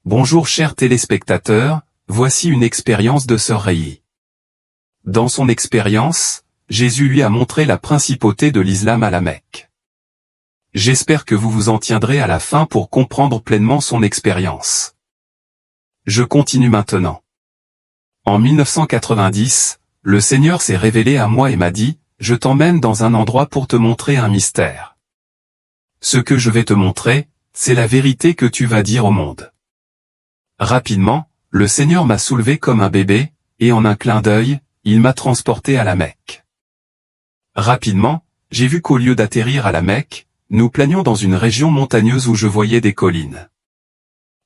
Bonjour chers téléspectateurs, voici une expérience de Sœur Reilly. Dans son expérience, Jésus lui a montré la principauté de l'islam à la Mecque. J'espère que vous vous en tiendrez à la fin pour comprendre pleinement son expérience. Je continue maintenant. En 1990, le Seigneur s'est révélé à moi et m'a dit, « Je t'emmène dans un endroit pour te montrer un mystère. Ce que je vais te montrer, c'est la vérité que tu vas dire au monde. » Rapidement, le Seigneur m'a soulevé comme un bébé, et en un clin d'œil, il m'a transporté à la Mecque. Rapidement, j'ai vu qu'au lieu d'atterrir à la Mecque, nous planions dans une région montagneuse où je voyais des collines.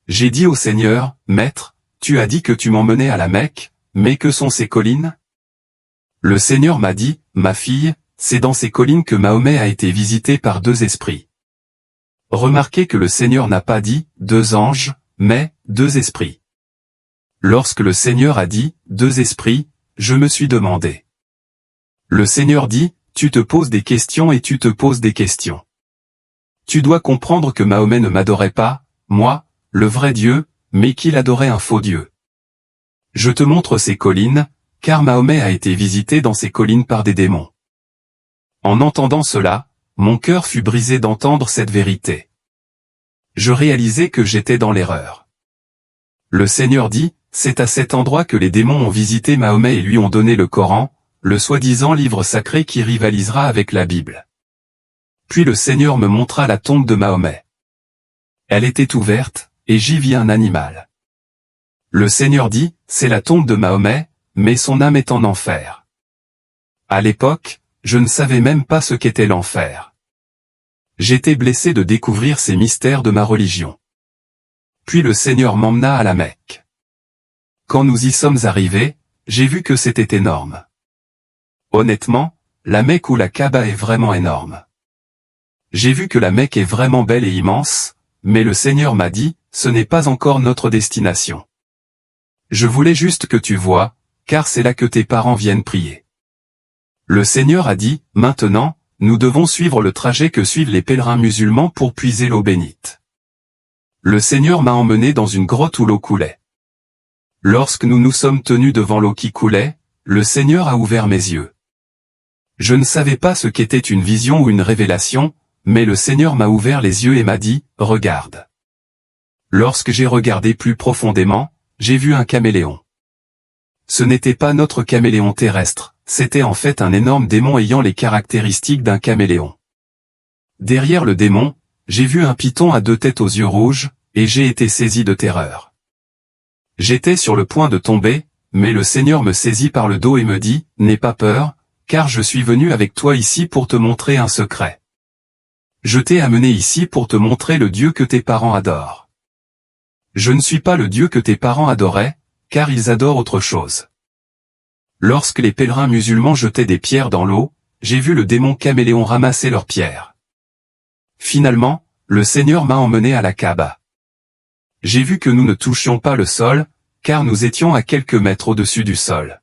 J'ai dit au Seigneur, « Maître, tu as dit que tu m'emmenais à la Mecque, mais que sont ces collines ?» Le Seigneur m'a dit, « Ma fille, c'est dans ces collines que Mahomet a été visité par deux esprits. » Remarquez que le Seigneur n'a pas dit « deux anges », mais « deux esprits ». Lorsque le Seigneur a dit « deux esprits », je me suis demandé. Le Seigneur dit, « Tu te poses des questions et tu te poses des questions. Tu dois comprendre que Mahomet ne m'adorait pas, moi, le vrai Dieu, mais qu'il adorait un faux Dieu. Je te montre ces collines, car Mahomet a été visité dans ces collines par des démons. » En entendant cela, mon cœur fut brisé d'entendre cette vérité. Je réalisais que j'étais dans l'erreur. Le Seigneur dit, « C'est à cet endroit que les démons ont visité Mahomet et lui ont donné le Coran, le soi-disant livre sacré qui rivalisera avec la Bible. » Puis le Seigneur me montra la tombe de Mahomet. Elle était ouverte, et j'y vis un animal. Le Seigneur dit, « C'est la tombe de Mahomet, mais son âme est en enfer. » À l'époque, je ne savais même pas ce qu'était l'enfer. J'étais blessé de découvrir ces mystères de ma religion. Puis le Seigneur m'emmena à la Mecque. Quand nous y sommes arrivés, j'ai vu que c'était énorme. Honnêtement, la Mecque ou la Kaaba est vraiment énorme. J'ai vu que la Mecque est vraiment belle et immense, mais le Seigneur m'a dit, ce n'est pas encore notre destination. Je voulais juste que tu vois, car c'est là que tes parents viennent prier. Le Seigneur a dit, maintenant, nous devons suivre le trajet que suivent les pèlerins musulmans pour puiser l'eau bénite. Le Seigneur m'a emmené dans une grotte où l'eau coulait. Lorsque nous nous sommes tenus devant l'eau qui coulait, le Seigneur a ouvert mes yeux. Je ne savais pas ce qu'était une vision ou une révélation, mais le Seigneur m'a ouvert les yeux et m'a dit, « Regarde. » Lorsque j'ai regardé plus profondément, j'ai vu un caméléon. Ce n'était pas notre caméléon terrestre, c'était en fait un énorme démon ayant les caractéristiques d'un caméléon. Derrière le démon, j'ai vu un python à deux têtes aux yeux rouges, et j'ai été saisi de terreur. J'étais sur le point de tomber, mais le Seigneur me saisit par le dos et me dit, « N'aie pas peur, car je suis venu avec toi ici pour te montrer un secret. Je t'ai amené ici pour te montrer le Dieu que tes parents adorent. Je ne suis pas le Dieu que tes parents adoraient, car ils adorent autre chose. » Lorsque les pèlerins musulmans jetaient des pierres dans l'eau, j'ai vu le démon caméléon ramasser leurs pierres. Finalement, le Seigneur m'a emmené à la Kaaba. J'ai vu que nous ne touchions pas le sol, car nous étions à quelques mètres au-dessus du sol.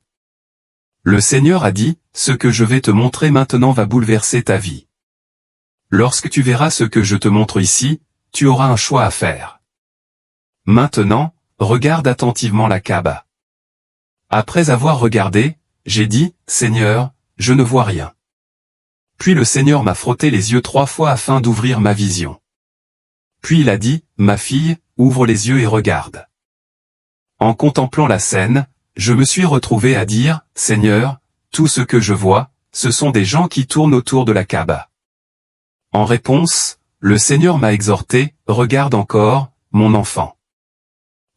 Le Seigneur a dit, « Ce que je vais te montrer maintenant va bouleverser ta vie. Lorsque tu verras ce que je te montre ici, tu auras un choix à faire. Maintenant, regarde attentivement la Kaaba. » Après avoir regardé, j'ai dit, « Seigneur, je ne vois rien. » Puis le Seigneur m'a frotté les yeux 3 fois afin d'ouvrir ma vision. Puis il a dit, « Ma fille, ouvre les yeux et regarde. » En contemplant la scène, je me suis retrouvé à dire, « Seigneur, tout ce que je vois, ce sont des gens qui tournent autour de la Kaaba. » En réponse, le Seigneur m'a exhorté, « Regarde encore, mon enfant.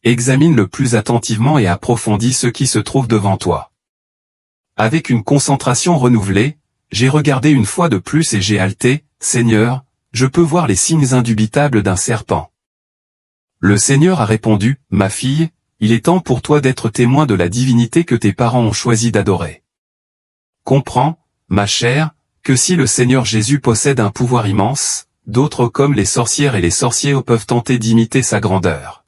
Examine le plus attentivement et approfondis ce qui se trouve devant toi. » Avec une concentration renouvelée, j'ai regardé une fois de plus et j'ai haleté, « Seigneur, je peux voir les signes indubitables d'un serpent. » Le Seigneur a répondu, « Ma fille, il est temps pour toi d'être témoin de la divinité que tes parents ont choisi d'adorer. Comprends, ma chère, que si le Seigneur Jésus possède un pouvoir immense, d'autres comme les sorcières et les sorciers peuvent tenter d'imiter sa grandeur.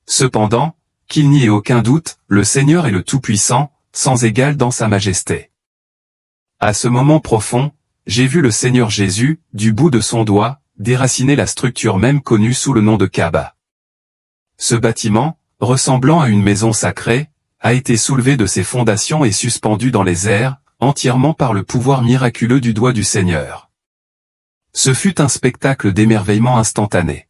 Cependant, qu'il n'y ait aucun doute, le Seigneur est le Tout-Puissant, sans égal dans sa majesté. » À ce moment profond, j'ai vu le Seigneur Jésus, du bout de son doigt, déraciner la structure même connue sous le nom de Kaaba. Ce bâtiment, ressemblant à une maison sacrée, a été soulevé de ses fondations et suspendu dans les airs, entièrement par le pouvoir miraculeux du doigt du Seigneur. Ce fut un spectacle d'émerveillement instantané.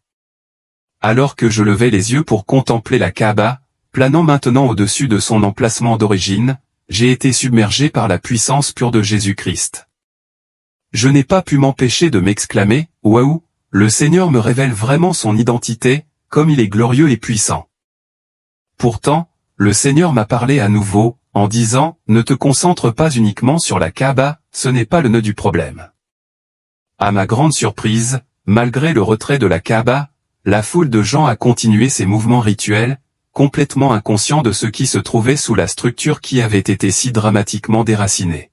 Alors que je levais les yeux pour contempler la Kaaba, planant maintenant au-dessus de son emplacement d'origine, j'ai été submergé par la puissance pure de Jésus-Christ. Je n'ai pas pu m'empêcher de m'exclamer, « Waouh, le Seigneur me révèle vraiment son identité, comme il est glorieux et puissant. » Pourtant, le Seigneur m'a parlé à nouveau, en disant, « Ne te concentre pas uniquement sur la Kaaba, ce n'est pas le nœud du problème. » À ma grande surprise, malgré le retrait de la Kaaba, la foule de gens a continué ses mouvements rituels, complètement inconscient de ce qui se trouvait sous la structure qui avait été si dramatiquement déracinée.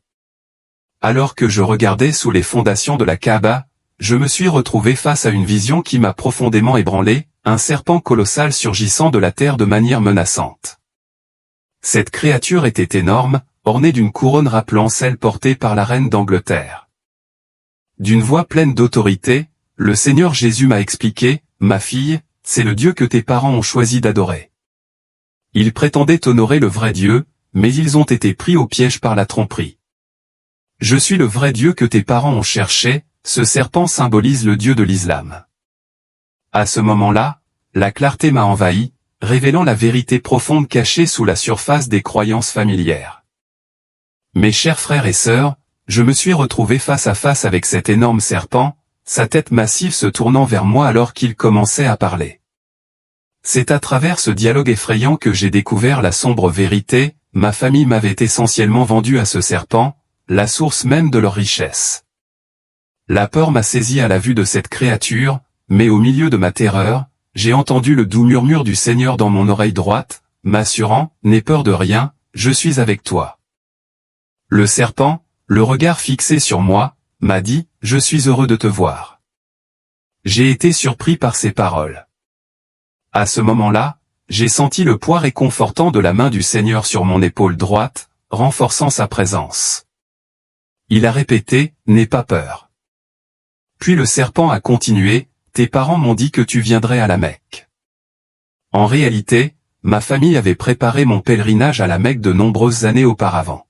Alors que je regardais sous les fondations de la Kaaba, je me suis retrouvé face à une vision qui m'a profondément ébranlé, un serpent colossal surgissant de la terre de manière menaçante. Cette créature était énorme, ornée d'une couronne rappelant celle portée par la reine d'Angleterre. D'une voix pleine d'autorité, le Seigneur Jésus m'a expliqué, « Ma fille, c'est le Dieu que tes parents ont choisi d'adorer. Ils prétendaient honorer le vrai Dieu, mais ils ont été pris au piège par la tromperie. Je suis le vrai Dieu que tes parents ont cherché, ce serpent symbolise le Dieu de l'islam. » À ce moment-là, la clarté m'a envahi, révélant la vérité profonde cachée sous la surface des croyances familières. Mes chers frères et sœurs, je me suis retrouvé face à face avec cet énorme serpent, sa tête massive se tournant vers moi alors qu'il commençait à parler. C'est à travers ce dialogue effrayant que j'ai découvert la sombre vérité, ma famille m'avait essentiellement vendu à ce serpent, la source même de leur richesse. La peur m'a saisi à la vue de cette créature, mais au milieu de ma terreur, j'ai entendu le doux murmure du Seigneur dans mon oreille droite, m'assurant, « N'aie peur de rien, je suis avec toi. » Le serpent, le regard fixé sur moi, m'a dit, « Je suis heureux de te voir. » J'ai été surpris par ces paroles. À ce moment-là, j'ai senti le poids réconfortant de la main du Seigneur sur mon épaule droite, renforçant sa présence. Il a répété, « N'aie pas peur. » Puis le serpent a continué, « Tes parents m'ont dit que tu viendrais à la Mecque. » En réalité, ma famille avait préparé mon pèlerinage à la Mecque de nombreuses années auparavant.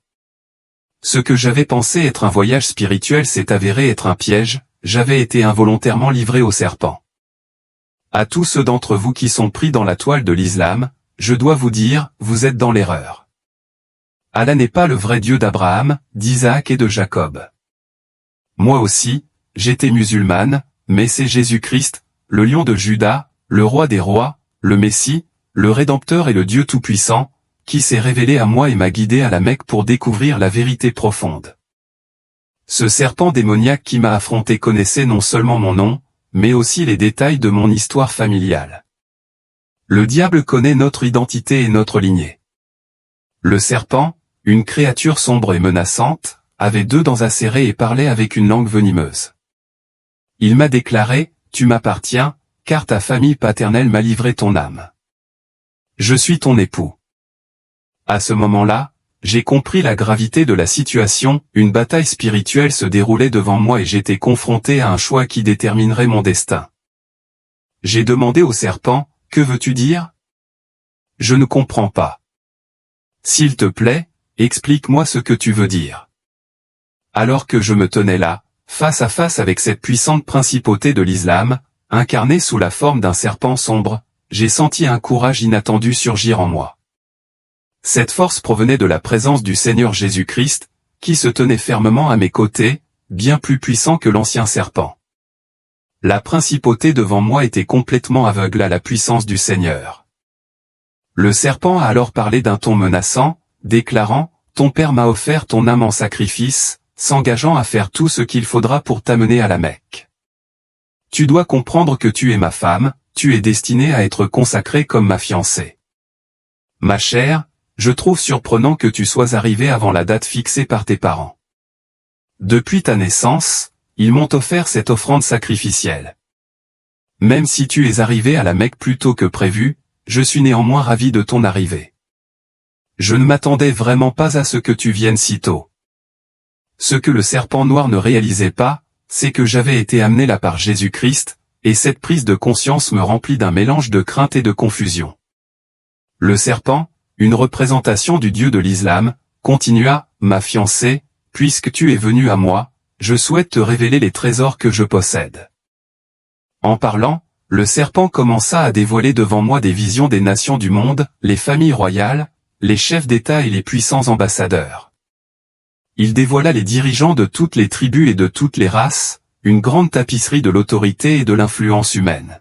Ce que j'avais pensé être un voyage spirituel s'est avéré être un piège, j'avais été involontairement livré au serpent. À tous ceux d'entre vous qui sont pris dans la toile de l'islam, je dois vous dire, vous êtes dans l'erreur. Allah n'est pas le vrai Dieu d'Abraham, d'Isaac et de Jacob. Moi aussi, j'étais musulmane, mais c'est Jésus-Christ, le lion de Juda, le roi des rois, le Messie, le Rédempteur et le Dieu Tout-Puissant, qui s'est révélé à moi et m'a guidé à la Mecque pour découvrir la vérité profonde. Ce serpent démoniaque qui m'a affronté connaissait non seulement mon nom, mais aussi les détails de mon histoire familiale. Le diable connaît notre identité et notre lignée. Le serpent, une créature sombre et menaçante, avait deux dents acérées et parlait avec une langue venimeuse. Il m'a déclaré, « Tu m'appartiens, car ta famille paternelle m'a livré ton âme. Je suis ton époux. » À ce moment-là, j'ai compris la gravité de la situation, une bataille spirituelle se déroulait devant moi et j'étais confronté à un choix qui déterminerait mon destin. J'ai demandé au serpent, « Que veux-tu dire ? Je ne comprends pas. S'il te plaît, explique-moi ce que tu veux dire. » Alors que je me tenais là, face à face avec cette puissante principauté de l'islam, incarnée sous la forme d'un serpent sombre, j'ai senti un courage inattendu surgir en moi. Cette force provenait de la présence du Seigneur Jésus-Christ, qui se tenait fermement à mes côtés, bien plus puissant que l'ancien serpent. La principauté devant moi était complètement aveugle à la puissance du Seigneur. Le serpent a alors parlé d'un ton menaçant, déclarant, « Ton père m'a offert ton âme en sacrifice, s'engageant à faire tout ce qu'il faudra pour t'amener à la Mecque. Tu dois comprendre que tu es ma femme, tu es destinée à être consacrée comme ma fiancée. Ma chère, je trouve surprenant que tu sois arrivée avant la date fixée par tes parents. Depuis ta naissance, ils m'ont offert cette offrande sacrificielle. Même si tu es arrivée à la Mecque plus tôt que prévu, je suis néanmoins ravi de ton arrivée. Je ne m'attendais vraiment pas à ce que tu viennes si tôt. » Ce que le serpent noir ne réalisait pas, c'est que j'avais été amené là par Jésus-Christ, et cette prise de conscience me remplit d'un mélange de crainte et de confusion. Le serpent, une représentation du Dieu de l'islam, continua, ma fiancée, puisque tu es venue à moi, je souhaite te révéler les trésors que je possède. En parlant, le serpent commença à dévoiler devant moi des visions des nations du monde, les familles royales, les chefs d'État et les puissants ambassadeurs. Il dévoila les dirigeants de toutes les tribus et de toutes les races, une grande tapisserie de l'autorité et de l'influence humaine.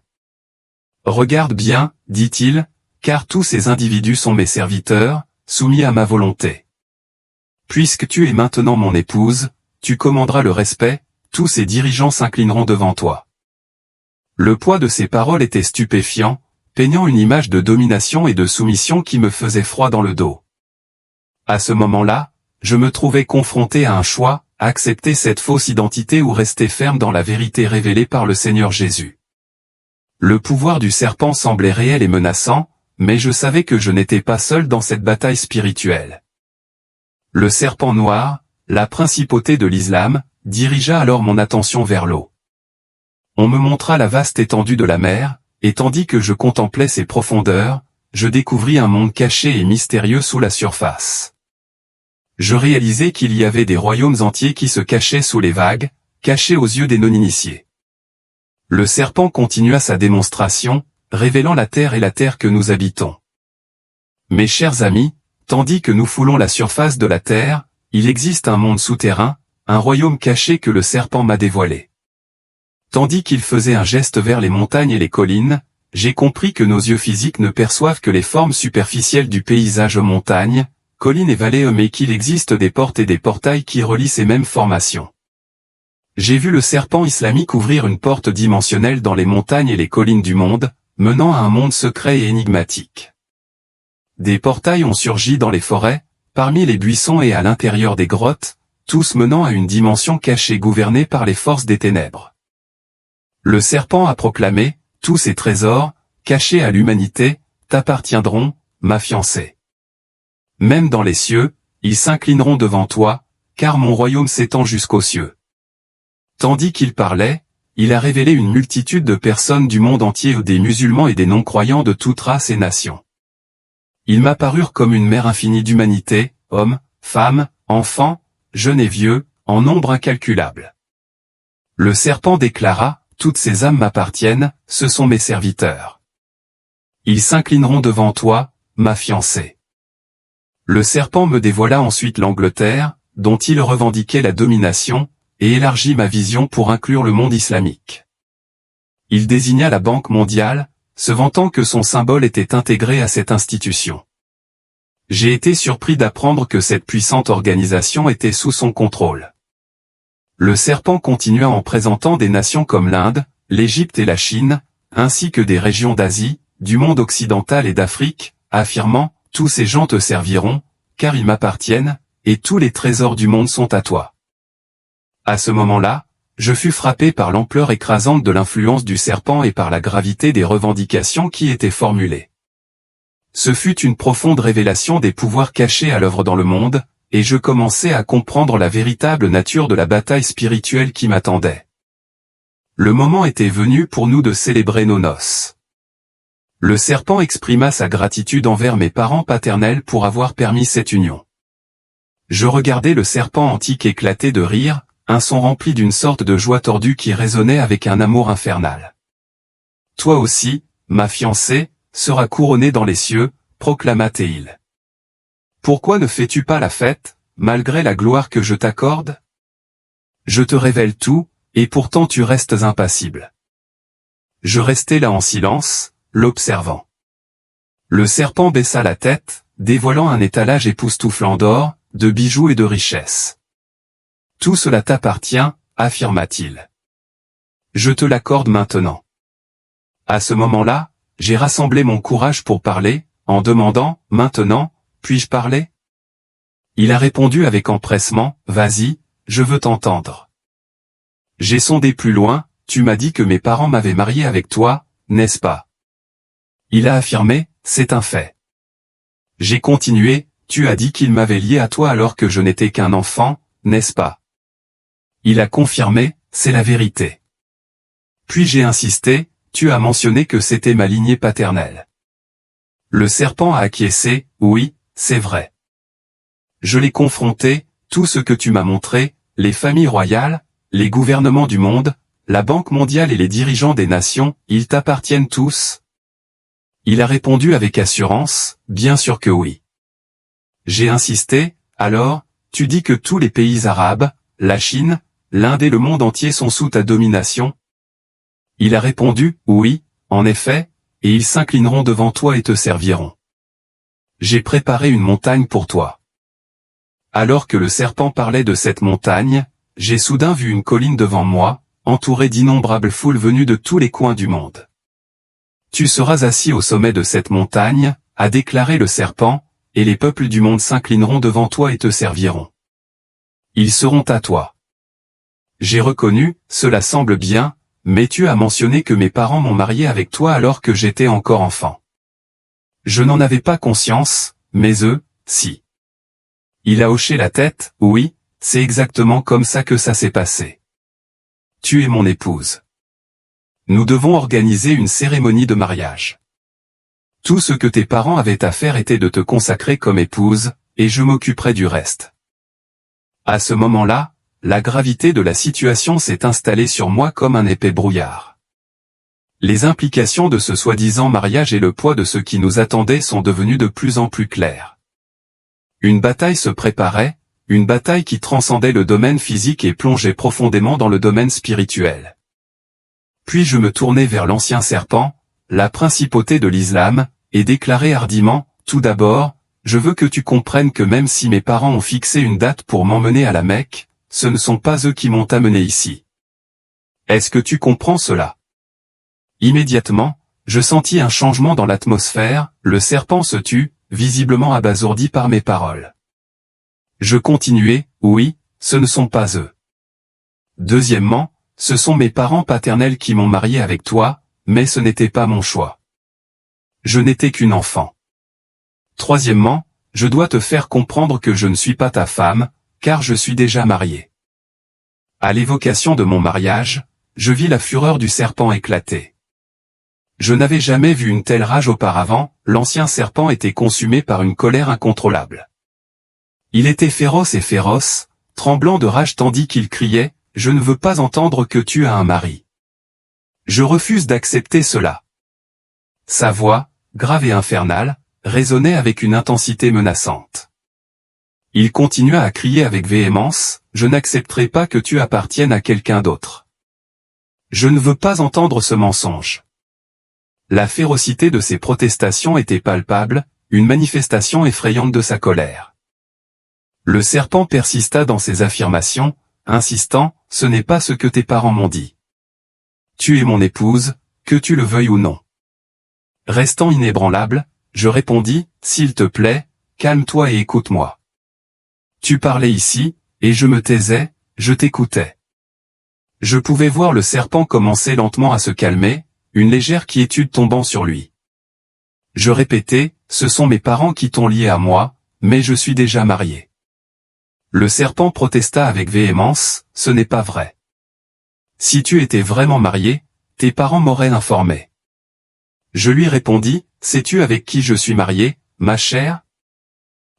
Regarde bien, dit-il, car tous ces individus sont mes serviteurs, soumis à ma volonté. Puisque tu es maintenant mon épouse, tu commanderas le respect, tous ces dirigeants s'inclineront devant toi. Le poids de ces paroles était stupéfiant, peignant une image de domination et de soumission qui me faisait froid dans le dos. À ce moment-là, je me trouvais confronté à un choix, accepter cette fausse identité ou rester ferme dans la vérité révélée par le Seigneur Jésus. Le pouvoir du serpent semblait réel et menaçant, mais je savais que je n'étais pas seul dans cette bataille spirituelle. Le serpent noir, la principauté de l'islam, dirigea alors mon attention vers l'eau. On me montra la vaste étendue de la mer, et tandis que je contemplais ses profondeurs, je découvris un monde caché et mystérieux sous la surface. Je réalisai qu'il y avait des royaumes entiers qui se cachaient sous les vagues, cachés aux yeux des non-initiés. Le serpent continua sa démonstration, révélant la terre et la terre que nous habitons. Mes chers amis, tandis que nous foulons la surface de la terre, il existe un monde souterrain, un royaume caché que le serpent m'a dévoilé. Tandis qu'il faisait un geste vers les montagnes et les collines, j'ai compris que nos yeux physiques ne perçoivent que les formes superficielles du paysage montagnes, collines et vallées, mais qu'il existe des portes et des portails qui relient ces mêmes formations. J'ai vu le serpent islamique ouvrir une porte dimensionnelle dans les montagnes et les collines du monde, menant à un monde secret et énigmatique. Des portails ont surgi dans les forêts, parmi les buissons et à l'intérieur des grottes, tous menant à une dimension cachée gouvernée par les forces des ténèbres. Le serpent a proclamé, tous ces trésors, cachés à l'humanité, t'appartiendront, ma fiancée. Même dans les cieux, ils s'inclineront devant toi, car mon royaume s'étend jusqu'aux cieux. Tandis qu'il parlait, il a révélé une multitude de personnes du monde entier, des musulmans et des non-croyants de toute race et nation. Ils m'apparurent comme une mer infinie d'humanité, hommes, femmes, enfants, jeunes et vieux, en nombre incalculable. Le serpent déclara, toutes ces âmes m'appartiennent, ce sont mes serviteurs. Ils s'inclineront devant toi, ma fiancée. Le serpent me dévoila ensuite l'Angleterre, dont il revendiquait la domination, et élargit ma vision pour inclure le monde islamique. Il désigna la Banque mondiale, se vantant que son symbole était intégré à cette institution. J'ai été surpris d'apprendre que cette puissante organisation était sous son contrôle. Le serpent continua en présentant des nations comme l'Inde, l'Égypte et la Chine, ainsi que des régions d'Asie, du monde occidental et d'Afrique, affirmant, tous ces gens te serviront, car ils m'appartiennent, et tous les trésors du monde sont à toi. À ce moment-là, je fus frappé par l'ampleur écrasante de l'influence du serpent et par la gravité des revendications qui étaient formulées. Ce fut une profonde révélation des pouvoirs cachés à l'œuvre dans le monde, et je commençai à comprendre la véritable nature de la bataille spirituelle qui m'attendait. Le moment était venu pour nous de célébrer nos noces. Le serpent exprima sa gratitude envers mes parents paternels pour avoir permis cette union. Je regardai le serpent antique éclater de rire, un son rempli d'une sorte de joie tordue qui résonnait avec un amour infernal. Toi aussi, ma fiancée, seras couronnée dans les cieux, proclama-t-il. Pourquoi ne fais-tu pas la fête, malgré la gloire que je t'accorde? Je te révèle tout, et pourtant tu restes impassible. Je restai là en silence, l'observant. Le serpent baissa la tête, dévoilant un étalage époustouflant d'or, de bijoux et de richesses. Tout cela t'appartient, affirma-t-il. Je te l'accorde maintenant. À ce moment-là, j'ai rassemblé mon courage pour parler, en demandant, maintenant, puis-je parler? Il a répondu avec empressement, vas-y, je veux t'entendre. J'ai sondé plus loin, tu m'as dit que mes parents m'avaient marié avec toi, n'est-ce pas? Il a affirmé, c'est un fait. J'ai continué, tu as dit qu'ils m'avaient lié à toi alors que je n'étais qu'un enfant, n'est-ce pas? Il a confirmé, c'est la vérité. Puis j'ai insisté, tu as mentionné que c'était ma lignée paternelle. Le serpent a acquiescé, oui, c'est vrai. Je l'ai confronté, tout ce que tu m'as montré, les familles royales, les gouvernements du monde, la Banque mondiale et les dirigeants des nations, ils t'appartiennent tous? Il a répondu avec assurance, bien sûr que oui. J'ai insisté, alors, tu dis que tous les pays arabes, la Chine, l'Inde et le monde entier sont sous ta domination? Il a répondu, oui, en effet, et ils s'inclineront devant toi et te serviront. J'ai préparé une montagne pour toi. Alors que le serpent parlait de cette montagne, j'ai soudain vu une colline devant moi, entourée d'innombrables foules venues de tous les coins du monde. Tu seras assis au sommet de cette montagne, a déclaré le serpent, et les peuples du monde s'inclineront devant toi et te serviront. Ils seront à toi. J'ai reconnu, cela semble bien, mais tu as mentionné que mes parents m'ont marié avec toi alors que j'étais encore enfant. Je n'en avais pas conscience, mais eux, si. Il a hoché la tête, oui, c'est exactement comme ça que ça s'est passé. Tu es mon épouse. Nous devons organiser une cérémonie de mariage. Tout ce que tes parents avaient à faire était de te consacrer comme épouse, et je m'occuperai du reste. À ce moment-là, la gravité de la situation s'est installée sur moi comme un épais brouillard. Les implications de ce soi-disant mariage et le poids de ce qui nous attendait sont devenus de plus en plus clairs. Une bataille se préparait, une bataille qui transcendait le domaine physique et plongeait profondément dans le domaine spirituel. Puis je me tournai vers l'ancien serpent, la principauté de l'islam, et déclarai hardiment, tout d'abord, je veux que tu comprennes que même si mes parents ont fixé une date pour m'emmener à la Mecque, ce ne sont pas eux qui m'ont amené ici. Est-ce que tu comprends cela? Immédiatement, je sentis un changement dans l'atmosphère, le serpent se tut, visiblement abasourdi par mes paroles. Je continuai, oui, ce ne sont pas eux. Deuxièmement, ce sont mes parents paternels qui m'ont marié avec toi, mais ce n'était pas mon choix. Je n'étais qu'une enfant. Troisièmement, je dois te faire comprendre que je ne suis pas ta femme, car je suis déjà marié. À l'évocation de mon mariage, je vis la fureur du serpent éclater. Je n'avais jamais vu une telle rage auparavant, l'ancien serpent était consumé par une colère incontrôlable. Il était féroce et féroce, tremblant de rage tandis qu'il criait, « Je ne veux pas entendre que tu as un mari. Je refuse d'accepter cela. » Sa voix, grave et infernale, résonnait avec une intensité menaçante. Il continua à crier avec véhémence, « Je n'accepterai pas que tu appartiennes à quelqu'un d'autre. Je ne veux pas entendre ce mensonge. » La férocité de ses protestations était palpable, une manifestation effrayante de sa colère. Le serpent persista dans ses affirmations, insistant, « Ce n'est pas ce que tes parents m'ont dit. Tu es mon épouse, que tu le veuilles ou non. » Restant inébranlable, je répondis, « S'il te plaît, calme-toi et écoute-moi. Tu parlais ici, et je me taisais, je t'écoutais. » Je pouvais voir le serpent commencer lentement à se calmer, une légère quiétude tombant sur lui. Je répétais, « Ce sont mes parents qui t'ont lié à moi, mais je suis déjà marié. » Le serpent protesta avec véhémence, « Ce n'est pas vrai. Si tu étais vraiment marié, tes parents m'auraient informé. » Je lui répondis, « Sais-tu avec qui je suis marié, ma chère ?»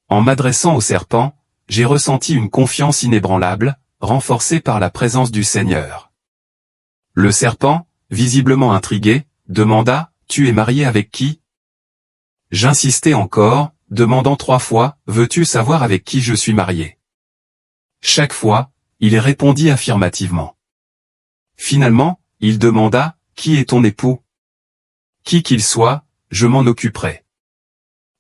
En m'adressant au serpent, j'ai ressenti une confiance inébranlable, renforcée par la présence du Seigneur. Le serpent, visiblement intrigué, demanda, « Tu es marié avec qui ?» J'insistai encore, demandant 3 fois, « Veux-tu savoir avec qui je suis marié ?» Chaque fois, il répondit affirmativement. Finalement, il demanda, « Qui est ton époux ? Qui qu'il soit, je m'en occuperai. »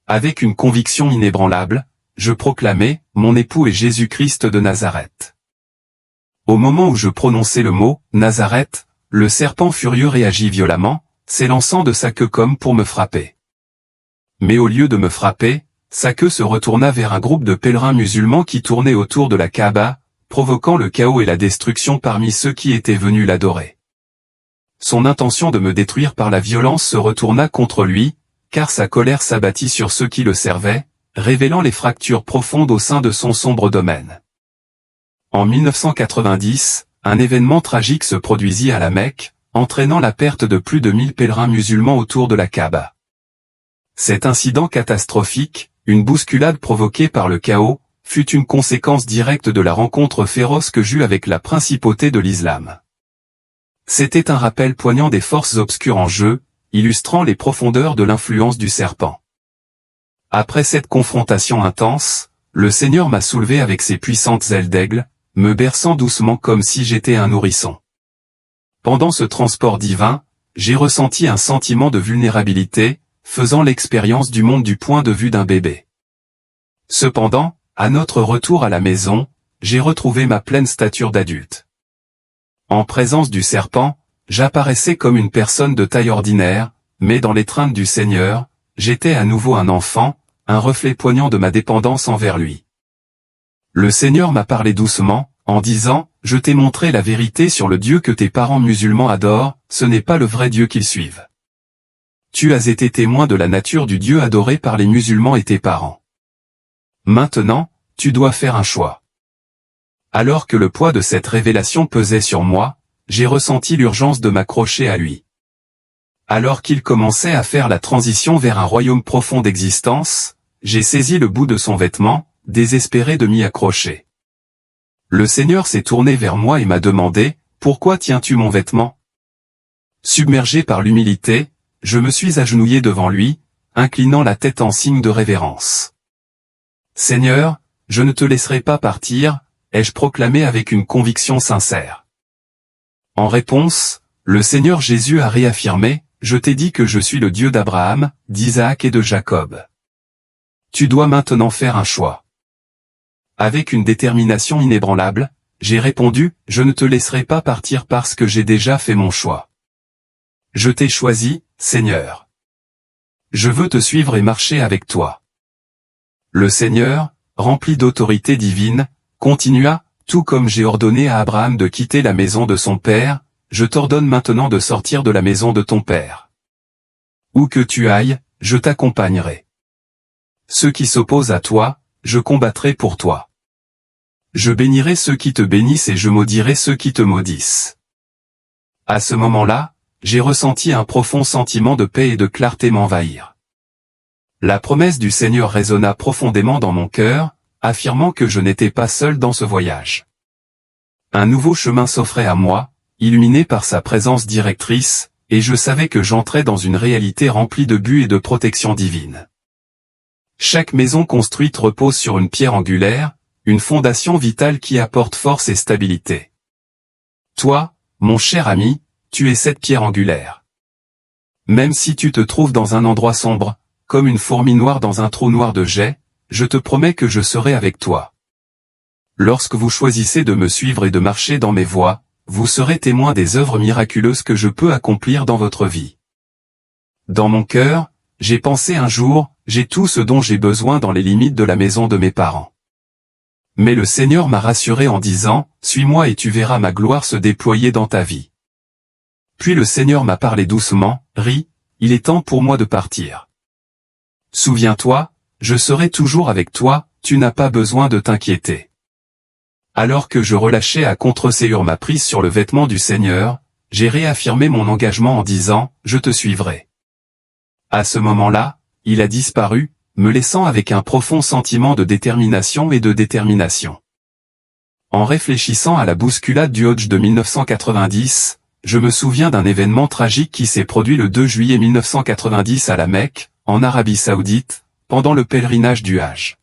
Avec une conviction inébranlable, je proclamai, « Mon époux est Jésus-Christ de Nazareth. » Au moment où je prononçais le mot « Nazareth », le serpent furieux réagit violemment, s'élançant de sa queue comme pour me frapper. Mais au lieu de me frapper, sa queue se retourna vers un groupe de pèlerins musulmans qui tournaient autour de la Kaaba, provoquant le chaos et la destruction parmi ceux qui étaient venus l'adorer. Son intention de me détruire par la violence se retourna contre lui, car sa colère s'abattit sur ceux qui le servaient, révélant les fractures profondes au sein de son sombre domaine. En 1990, un événement tragique se produisit à la Mecque, entraînant la perte de plus de 1000 pèlerins musulmans autour de la Kaaba. Cet incident catastrophique, une bousculade provoquée par le chaos, fut une conséquence directe de la rencontre féroce que j'eus avec la principauté de l'islam. C'était un rappel poignant des forces obscures en jeu, illustrant les profondeurs de l'influence du serpent. Après cette confrontation intense, le Seigneur m'a soulevé avec ses puissantes ailes d'aigle, me berçant doucement comme si j'étais un nourrisson. Pendant ce transport divin, j'ai ressenti un sentiment de vulnérabilité, faisant l'expérience du monde du point de vue d'un bébé. Cependant, à notre retour à la maison, j'ai retrouvé ma pleine stature d'adulte. En présence du serpent, j'apparaissais comme une personne de taille ordinaire, mais dans l'étreinte du Seigneur, j'étais à nouveau un enfant, un reflet poignant de ma dépendance envers lui. Le Seigneur m'a parlé doucement, en disant, « Je t'ai montré la vérité sur le Dieu que tes parents musulmans adorent, ce n'est pas le vrai Dieu qu'ils suivent. Tu as été témoin de la nature du Dieu adoré par les musulmans et tes parents. Maintenant, tu dois faire un choix. » Alors que le poids de cette révélation pesait sur moi, j'ai ressenti l'urgence de m'accrocher à lui. Alors qu'il commençait à faire la transition vers un royaume profond d'existence, j'ai saisi le bout de son vêtement, désespéré de m'y accrocher. Le Seigneur s'est tourné vers moi et m'a demandé, « Pourquoi tiens-tu mon vêtement ?» Submergé par l'humilité, je me suis agenouillé devant lui, inclinant la tête en signe de révérence. « Seigneur, je ne te laisserai pas partir », ai-je proclamé avec une conviction sincère. En réponse, le Seigneur Jésus a réaffirmé, « Je t'ai dit que je suis le Dieu d'Abraham, d'Isaac et de Jacob. Tu dois maintenant faire un choix. » Avec une détermination inébranlable, j'ai répondu, « Je ne te laisserai pas partir parce que j'ai déjà fait mon choix. Je t'ai choisi, Seigneur. Je veux te suivre et marcher avec toi. » Le Seigneur, rempli d'autorité divine, continua, « Tout comme j'ai ordonné à Abraham de quitter la maison de son père, je t'ordonne maintenant de sortir de la maison de ton père. Où que tu ailles, je t'accompagnerai. Ceux qui s'opposent à toi, je combattrai pour toi. Je bénirai ceux qui te bénissent et je maudirai ceux qui te maudissent. » À ce moment-là, j'ai ressenti un profond sentiment de paix et de clarté m'envahir. La promesse du Seigneur résonna profondément dans mon cœur, affirmant que je n'étais pas seul dans ce voyage. Un nouveau chemin s'offrait à moi, illuminé par sa présence directrice, et je savais que j'entrais dans une réalité remplie de buts et de protection divine. Chaque maison construite repose sur une pierre angulaire, une fondation vitale qui apporte force et stabilité. Toi, mon cher ami, tu es cette pierre angulaire. Même si tu te trouves dans un endroit sombre, comme une fourmi noire dans un trou noir de jet, je te promets que je serai avec toi. Lorsque vous choisissez de me suivre et de marcher dans mes voies, vous serez témoin des œuvres miraculeuses que je peux accomplir dans votre vie. Dans mon cœur, j'ai pensé un jour, j'ai tout ce dont j'ai besoin dans les limites de la maison de mes parents. Mais le Seigneur m'a rassuré en disant, « Suis-moi et tu verras ma gloire se déployer dans ta vie. » Puis le Seigneur m'a parlé doucement, « Ris, il est temps pour moi de partir. Souviens-toi, je serai toujours avec toi, tu n'as pas besoin de t'inquiéter. » Alors que je relâchais à contre-séance ma prise sur le vêtement du Seigneur, j'ai réaffirmé mon engagement en disant, « Je te suivrai. » À ce moment-là, il a disparu, me laissant avec un profond sentiment de détermination et de détermination. En réfléchissant à la bousculade du Hajj de 1990, je me souviens d'un événement tragique qui s'est produit le 2 juillet 1990 à la Mecque, en Arabie Saoudite, pendant le pèlerinage du Hajj.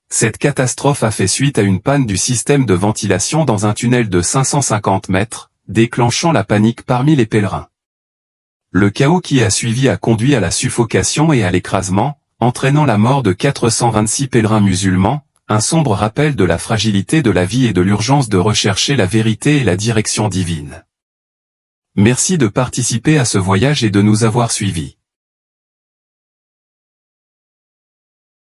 Cette catastrophe a fait suite à une panne du système de ventilation dans un tunnel de 550 mètres, déclenchant la panique parmi les pèlerins. Le chaos qui a suivi a conduit à la suffocation et à l'écrasement, entraînant la mort de 426 pèlerins musulmans, un sombre rappel de la fragilité de la vie et de l'urgence de rechercher la vérité et la direction divine. Merci de participer à ce voyage et de nous avoir suivis.